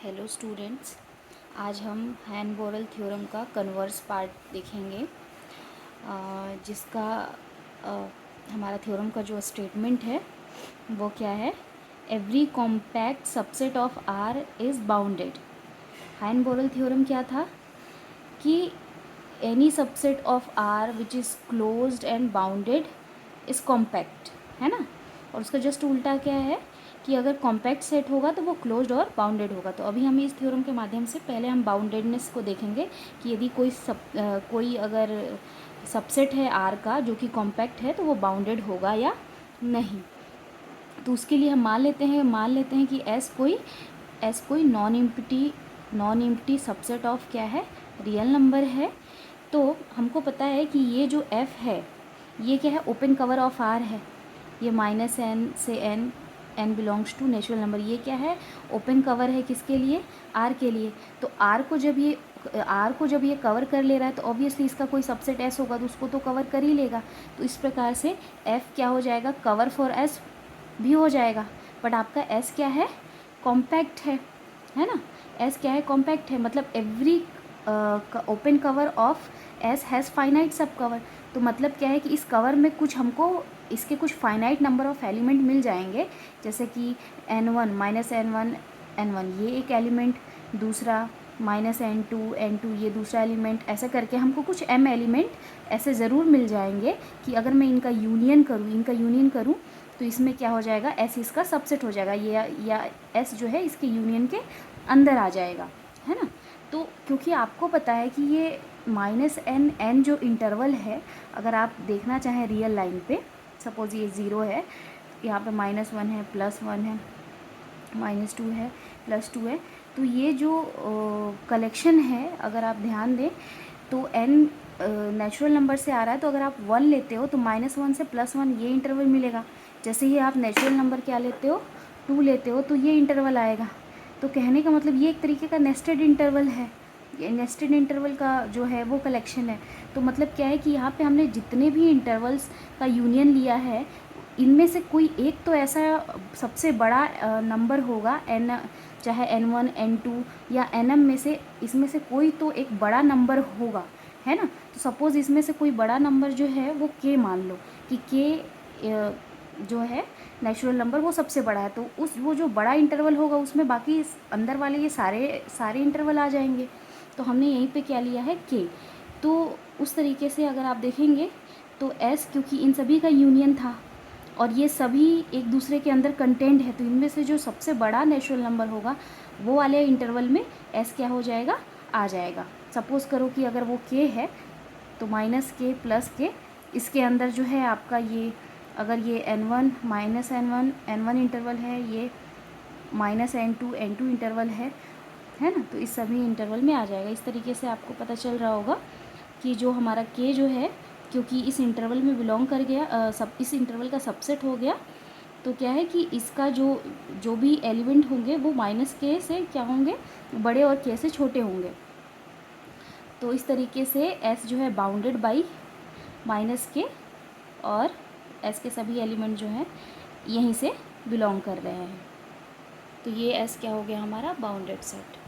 Hello students, आज हम हैन Borel theorem का कन्वर्स पार्ट देखेंगे, जिसका हमारा थ्योरम का जो स्टेटमेंट है वो क्या है। Every compact subset of R is bounded. Heine Borel theorem क्या था कि any subset of R which is closed and bounded is compact, है ना। और उसका जस्ट उल्टा क्या है कि अगर कॉम्पैक्ट सेट होगा तो वो क्लोज्ड और बाउंडेड होगा। तो अभी हम इस थ्योरम के माध्यम से पहले हम बाउंडेडनेस को देखेंगे कि यदि कोई अगर सबसेट है आर का जो कि कॉम्पैक्ट है तो वो बाउंडेड होगा या नहीं। तो उसके लिए हम मान लेते हैं कि एस कोई नॉन इम्प्टी सबसेट ऑफ क्या है, रियल नंबर है। तो हमको पता है कि ये जो एफ है ये क्या है, ओपन कवर ऑफ आर है। ये -n से n belongs to natural number, ये क्या है, ओपन कवर है किसके लिए, आर के लिए। तो आर को जब ये कवर कर ले रहा है तो ऑब्वियसली इसका कोई सबसेट एस होगा तो उसको तो कवर कर ही लेगा। तो इस प्रकार से एफ क्या हो जाएगा, कवर फॉर एस भी हो जाएगा। बट आपका एस क्या है, कॉम्पैक्ट है ना। एस क्या है, कॉम्पैक्ट है, मतलब every open cover of S has finite सब कवर। तो मतलब क्या है कि इस कवर में इसके कुछ फाइनाइट नंबर ऑफ एलिमेंट मिल जाएंगे, जैसे कि n1 -n1 ये एक एलिमेंट, दूसरा -n2 ये दूसरा एलिमेंट, ऐसा करके हमको कुछ m एलिमेंट ऐसे ज़रूर मिल जाएंगे कि अगर मैं इनका यूनियन करूँ तो इसमें क्या हो जाएगा, s इसका सबसेट हो जाएगा, या s जो है इसके यूनियन के अंदर आ जाएगा, है ना। तो क्योंकि आपको पता है कि ये -n जो इंटरवल है, अगर आप देखना चाहें रियल लाइन पे, सपोज़ ये 0 है, यहाँ पे -1 है, +1 है, -2 है, +2 है। तो ये जो कलेक्शन है, अगर आप ध्यान दें तो n नेचुरल नंबर से आ रहा है, तो अगर आप 1 लेते हो तो -1 से +1 ये इंटरवल मिलेगा। जैसे ही आप नेचुरल नंबर क्या लेते हो, 2 लेते हो, तो ये इंटरवल आएगा। तो कहने का मतलब ये एक तरीके का नेस्टेड इंटरवल है, ये नेस्टेड इंटरवल का जो है वो कलेक्शन है। तो मतलब क्या है कि यहाँ पे हमने जितने भी इंटरवल्स का यूनियन लिया है, इनमें से कोई एक तो ऐसा सबसे बड़ा नंबर होगा, n चाहे n1 n2 या nm में से, इसमें से कोई तो एक बड़ा नंबर होगा, है ना। तो सपोज़ इसमें से कोई बड़ा नंबर जो है वो k मान लो कि k जो है नेचुरल नंबर वो सबसे बड़ा है। तो वो जो बड़ा इंटरवल होगा उसमें बाकी अंदर वाले ये सारे इंटरवल आ जाएंगे। तो हमने यहीं पे क्या लिया है, k। तो उस तरीके से अगर आप देखेंगे तो s, क्योंकि इन सभी का यूनियन था और ये सभी एक दूसरे के अंदर कंटेंट है, तो इनमें से जो सबसे बड़ा नेचुरल नंबर होगा वो वाले इंटरवल में s क्या हो जाएगा, आ जाएगा। सपोज़ करो कि अगर वो k है तो -k + k, इसके अंदर जो है आपका ये, अगर ये n1 -n1 इंटरवल है, ये -n2 इंटरवल है ना। तो इस सभी इंटरवल में आ जाएगा। इस तरीके से आपको पता चल रहा होगा कि जो हमारा k जो है, क्योंकि इस इंटरवल में बिलोंग कर गया, इस इंटरवल का सबसेट हो गया, तो क्या है कि इसका जो भी एलिमेंट होंगे वो -k से क्या होंगे, बड़े, और k से छोटे होंगे। तो इस तरीके से s जो है बाउंडेड बाई -k, और s के सभी एलिमेंट जो हैं यहीं से बिलोंग कर रहे हैं। तो ये s क्या हो गया, हमारा बाउंडेड सेट।